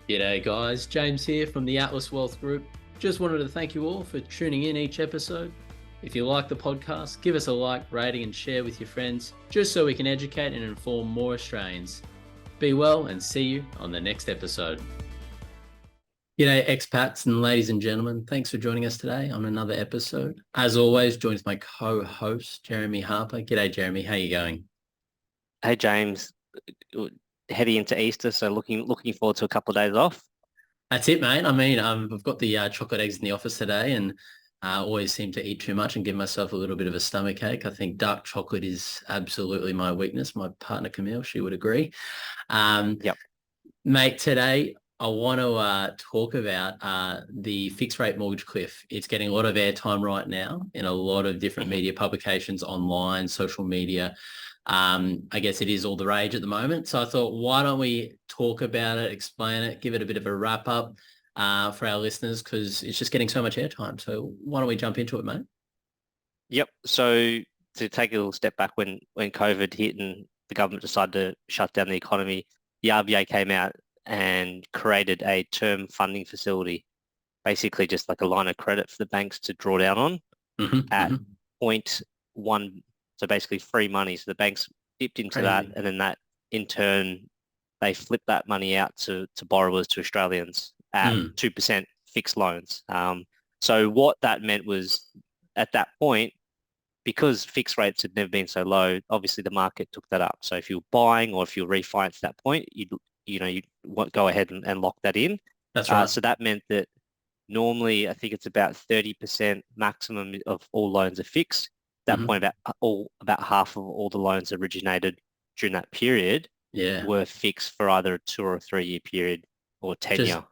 G'day guys, James here from the Atlas Wealth Group. Just wanted to thank you all for tuning in each episode. If you like the podcast, give us a like, rating and share with your friends, just so we can educate and inform more Australians. Be well and see you on the next episode. G'day expats and ladies and gentlemen, thanks for joining us today on another episode. As always, joins my co-host, Jeremy Harper. G'day Jeremy, how you going? Hey James, heading into Easter, so looking forward to a couple of days off. That's it, mate. I mean, I've got the chocolate eggs in the office today and always seem to eat too much and give myself a little bit of a stomach ache. I think dark chocolate is absolutely my weakness. My partner, Camille, she would agree. Yep. Mate, today I want to talk about the fixed rate mortgage cliff. It's getting a lot of airtime right now in a lot of different media publications, online, social media. I guess it is all the rage at the moment. So I thought, why don't we talk about it, explain it, give it a bit of a wrap up for our listeners, because it's just getting so much airtime. So why don't we jump into it, mate? Yep. So to take a little step back, when COVID hit and the government decided to shut down the economy, the RBA came out and created a term funding facility, basically just like a line of credit for the banks to draw down on at 0.1. So basically free money. So the banks dipped into that, and then that in turn, they flipped that money out to borrowers, to Australians at 2% fixed loans. So what that meant was at that point, because fixed rates had never been so low, obviously the market took that up. So if you're buying or if you're refinancing at that point, you'd go ahead and lock that in. That's right. So that meant that normally I think it's about 30% maximum of all loans are fixed. At that point, about half of all the loans originated during that period were fixed for either a 2 or 3 year period or tenure.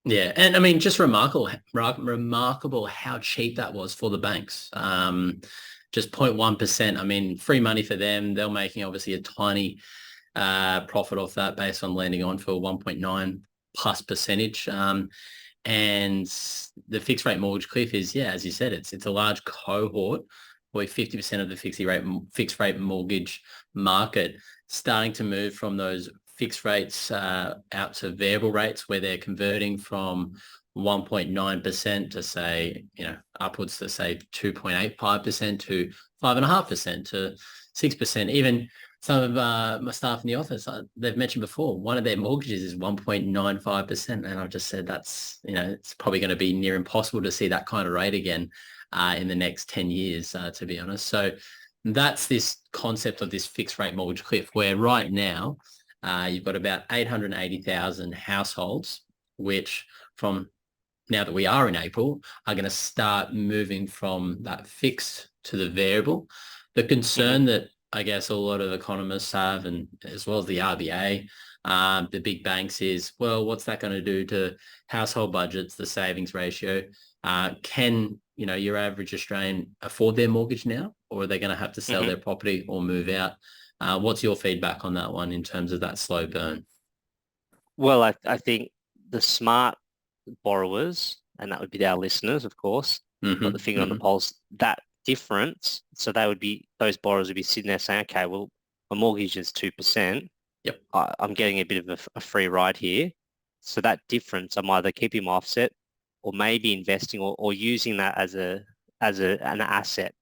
Yeah, and I mean, just remarkable how cheap that was for the banks. Just 0.1%. I mean, free money for them. They're making obviously a tiny profit off that based on lending on for 1.9 plus percentage. And the fixed rate mortgage cliff is, as you said, it's a large cohort where 50% of the fixed rate mortgage market starting to move from those fixed rates out to variable rates, where they're converting from 1.9% to say, upwards to say 2.85% to 5.5% to 6%. Even some of my staff in the office, they've mentioned before, one of their mortgages is 1.95%. And I've just said that's, it's probably going to be near impossible to see that kind of rate again in the next 10 years, to be honest. So that's this concept of this fixed rate mortgage cliff, where right now you've got about 880,000 households, which from now that we are in April, are going to start moving from that fixed to the variable. The concern that I guess a lot of economists have, and as well as the RBA, the big banks, is, well, what's that going to do to household budgets, the savings ratio? Can, your average Australian afford their mortgage now, or are they going to have to sell their property or move out? What's your feedback on that one in terms of that slow burn? Well, I think the smart borrowers, and that would be our listeners, of course, got the finger on the pulse, that difference. So those borrowers would be sitting there saying, okay, well, my mortgage is 2%. Yep. I'm getting a bit of a free ride here. So that difference, I'm either keeping my offset or maybe investing or using that as an asset.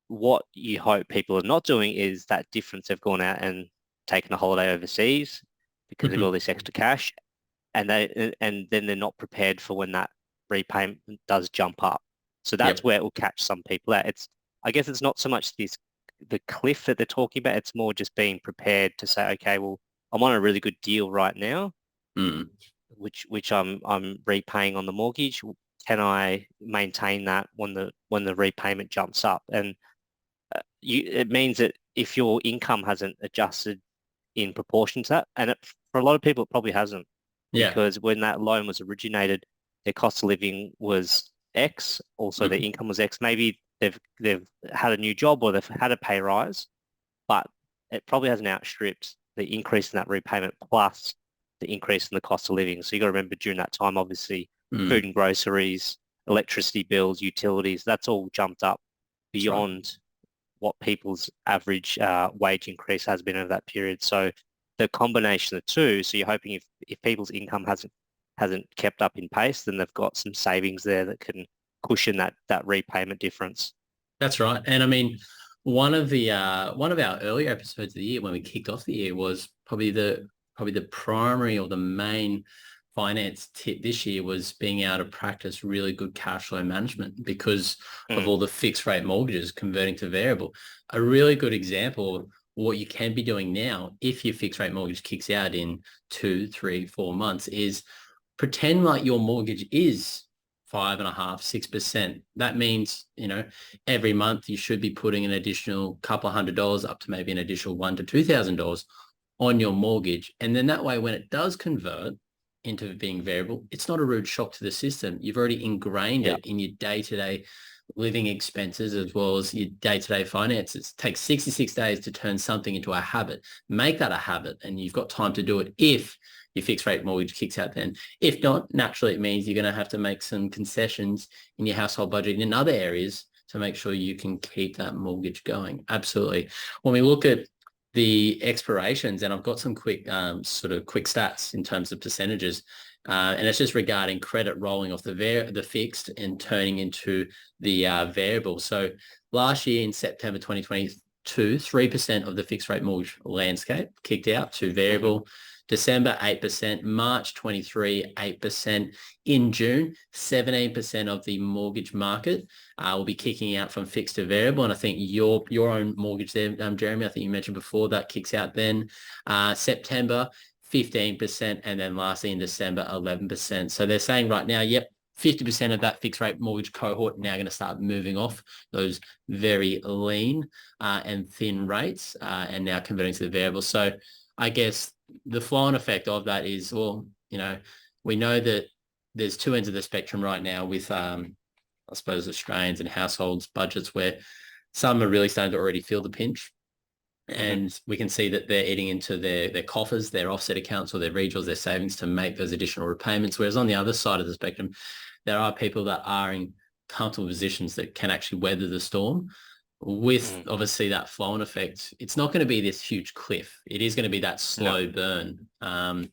What you hope people are not doing is that difference. They've gone out and taken a holiday overseas because they've got all this extra cash, and then they're not prepared for when that repayment does jump up. So that's where it will catch some people out. I guess it's not so much the cliff that they're talking about. It's more just being prepared to say, okay, well, I'm on a really good deal right now, which I'm repaying on the mortgage. Can I maintain that when the repayment jumps up? And it means that if your income hasn't adjusted in proportion to that, and for a lot of people, it probably hasn't, because when that loan was originated, their cost of living was X, also their income was X. Maybe they've had a new job or they've had a pay rise, but it probably hasn't outstripped the increase in that repayment plus the increase in the cost of living. So you got to remember, during that time, obviously, food and groceries, electricity bills, utilities, that's all jumped up beyond what people's average wage increase has been over that period. So the combination of the two, so you're hoping if people's income hasn't kept up in pace, then they've got some savings there that can cushion that repayment difference. That's right. And I mean, one of our earlier episodes of the year when we kicked off the year was probably the primary or the main finance tip this year was being able to practice really good cash flow management because of all the fixed rate mortgages converting to variable. A really good example of what you can be doing now if your fixed rate mortgage kicks out in 2, 3, 4 months is pretend like your mortgage is 5.5%, 6%. That means, every month you should be putting an additional couple of $100 up to maybe an additional $1,000 to $2,000 on your mortgage. And then that way, when it does convert into being variable, it's not a rude shock to the system. You've already ingrained it in your day-to-day living expenses as well as your day-to-day finances. It takes 66 days to turn something into a habit. Make that a habit, and you've got time to do it if your fixed rate mortgage kicks out then. If not, naturally, it means you're going to have to make some concessions in your household budget and in other areas to make sure you can keep that mortgage going. Absolutely. When we look at the expirations, and I've got some quick stats in terms of percentages, and it's just regarding credit rolling off the fixed and turning into the variable. So last year in September 2022, 3% of the fixed rate mortgage landscape kicked out to variable. December, 8%, March 23, 8%. In June, 17% of the mortgage market will be kicking out from fixed to variable. And I think your own mortgage there, Jeremy, I think you mentioned before, that kicks out then. September, 15%. And then lastly in December, 11%. So they're saying right now, yep, 50% of that fixed rate mortgage cohort now going to start moving off those very lean and thin rates and now converting to the variable. So I guess the flow-on effect of that is, we know that there's two ends of the spectrum right now with, I suppose, Australians and households budgets where some are really starting to already feel the pinch. And we can see that they're eating into their coffers, their offset accounts or their regionals, their savings to make those additional repayments. Whereas on the other side of the spectrum, there are people that are in comfortable positions that can actually weather the storm. With obviously that flow-on effect, it's not going to be this huge cliff. It is going to be that slow burn. And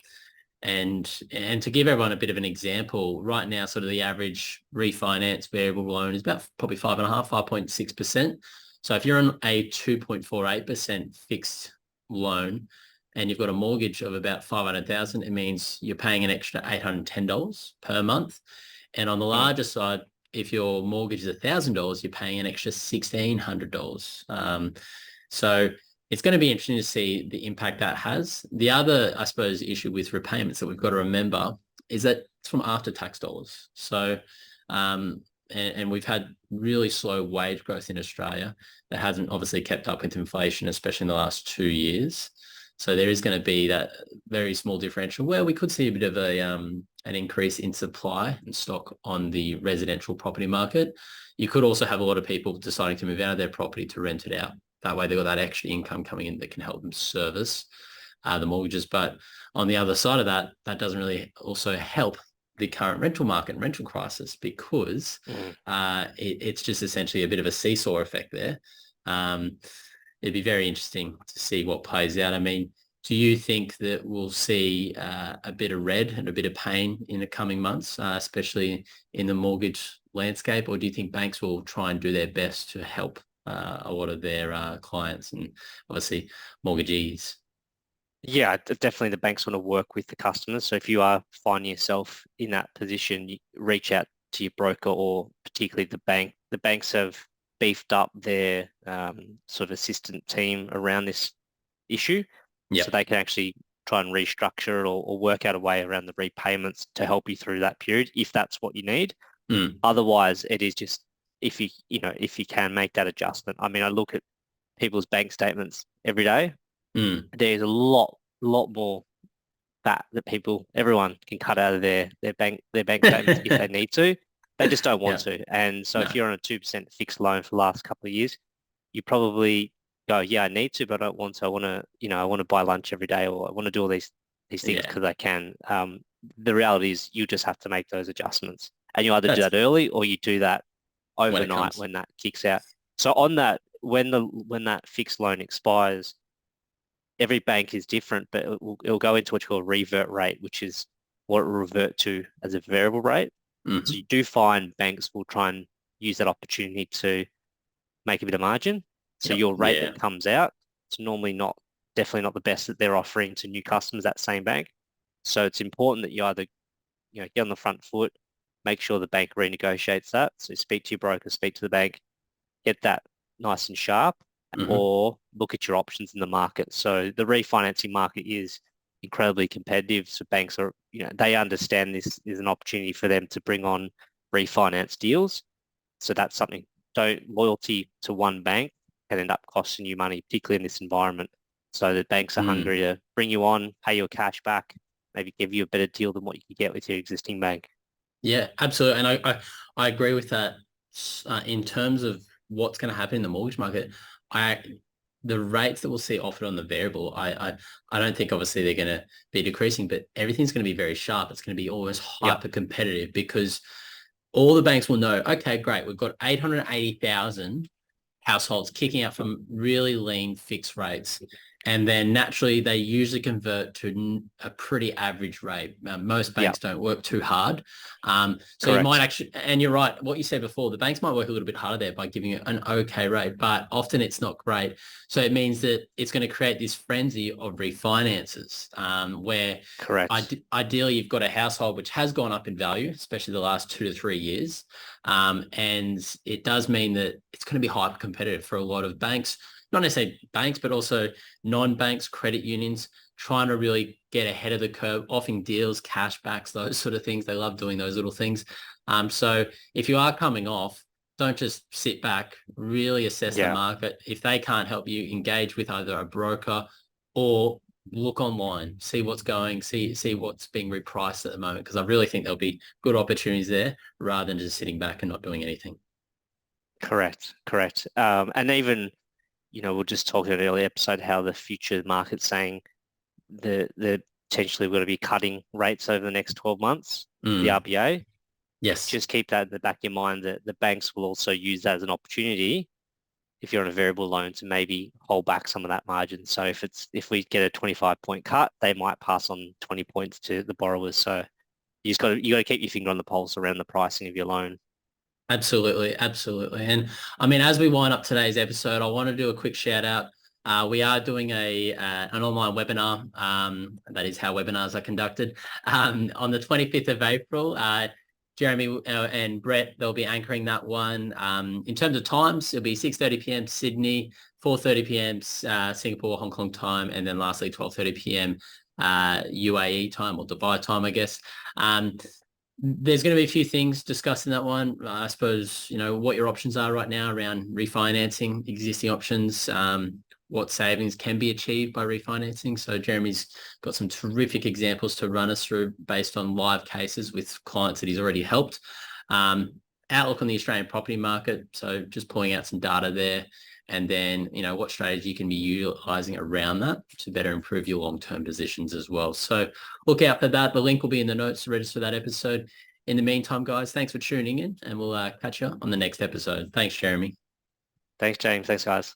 to give everyone a bit of an example, right now, sort of the average refinance variable loan is about probably 5.6%. So if you're on a 2.48% fixed loan and you've got a mortgage of about 500,000, it means you're paying an extra $810 per month. And on the larger side, if your mortgage is $1,000, you're paying an extra $1,600. So it's going to be interesting to see the impact that has. The other, I suppose, issue with repayments that we've got to remember is that it's from after-tax dollars. So, and we've had really slow wage growth in Australia that hasn't obviously kept up with inflation, especially in the last 2 years. So there is going to be that very small differential where we could see a bit of an increase in supply and stock on the residential property market. You could also have a lot of people deciding to move out of their property to rent it out. That way they've got that extra income coming in that can help them service the mortgages. But on the other side of that, that doesn't really also help the current rental market and rental crisis because it's just essentially a bit of a seesaw effect there. It'd be very interesting to see what plays out. I mean, do you think that we'll see a bit of red and a bit of pain in the coming months, especially in the mortgage landscape? Or do you think banks will try and do their best to help a lot of their clients and obviously mortgagees? Yeah, definitely the banks want to work with the customers. So if you are finding yourself in that position, you reach out to your broker or particularly the bank. The banks have beefed up their sort of assistant team around this issue. Yep. So they can actually try and restructure it or work out a way around the repayments to help you through that period if that's what you need. Otherwise, it is just if you can make that adjustment. I mean, I look at people's bank statements every day. There's a lot more that everyone can cut out of their bank statements if they need to. They just don't want to. And so if you're on a 2% fixed loan for the last couple of years, you probably go, yeah, I need to, but I don't want to. I want to buy lunch every day, or I want to do all these things because I can. The reality is you just have to make those adjustments, and you either do that early or you do that overnight when that kicks out. So on that, when that fixed loan expires, every bank is different, but it'll go into what you call a revert rate, which is what it will revert to as a variable rate. So you do find banks will try and use that opportunity to make a bit of margin. So Yep. your rate Yeah. that comes out, it's normally definitely not the best that they're offering to new customers, that same bank. So it's important that you either, get on the front foot, make sure the bank renegotiates that. So speak to your broker, speak to the bank, get that nice and sharp, Mm-hmm. or look at your options in the market. So the refinancing market is incredibly competitive. So banks are, they understand this is an opportunity for them to bring on refinance deals. So that's something, loyalty to one bank can end up costing you money, particularly in this environment. So the banks are hungry to bring you on, pay your cash back, maybe give you a better deal than what you could get with your existing bank. Yeah, absolutely. And I agree with that. In terms of what's going to happen in the mortgage market, I the rates that we'll see offered on the variable, I don't think obviously they're going to be decreasing, but everything's going to be very sharp. It's going to be almost Yep. hyper competitive because all the banks will know, okay, great, we've got 880,000 households kicking out from really lean fixed rates. And then naturally, they usually convert to a pretty average rate. Most banks Yep. don't work too hard. So you might Correct. actually, and you're right, what you said before, the banks might work a little bit harder there by giving you an okay rate, but often it's not great. So it means that it's going to create this frenzy of refinances where Correct. ideally you've got a household which has gone up in value, especially the last 2 to 3 years. And it does mean that it's going to be hyper competitive for a lot of banks, not necessarily banks, but also non-banks, credit unions, trying to really get ahead of the curve, offering deals, cashbacks, those sort of things. They love doing those little things. So if you are coming off, don't just sit back, really assess the Yeah. market. If they can't help you, engage with either a broker or look online, see what's going, see what's being repriced at the moment, because I really think there'll be good opportunities there rather than just sitting back and not doing anything. Correct. Correct. And even, we'll just talk in an earlier episode how the future market's saying the potentially we're going to be cutting rates over the next 12 months, the RBA. Yes. Just keep that in the back of your mind that the banks will also use that as an opportunity if you're on a variable loan to maybe hold back some of that margin. So if we get a 25-point cut, they might pass on 20 points to the borrowers. So you got to keep your finger on the pulse around the pricing of your loan. Absolutely, absolutely. And I mean, as we wind up today's episode, I want to do a quick shout out. We are doing an online webinar. That is how webinars are conducted. On the 25th of April, Jeremy and Brett, they'll be anchoring that one. In terms of times, it'll be 6:30 p.m. Sydney, 4:30 p.m. Singapore, Hong Kong time, and then lastly 12:30 p.m. UAE time or Dubai time, I guess. There's going to be a few things discussed in that one. I suppose, what your options are right now around refinancing existing options, what savings can be achieved by refinancing. So Jeremy's got some terrific examples to run us through based on live cases with clients that he's already helped. Outlook on the Australian property market. So just pulling out some data there. And then, what strategy you can be utilizing around that to better improve your long-term positions as well. So look out for that. The link will be in the notes to register that episode. In the meantime, guys, thanks for tuning in and we'll catch you on the next episode. Thanks, Jeremy. Thanks, James. Thanks, guys.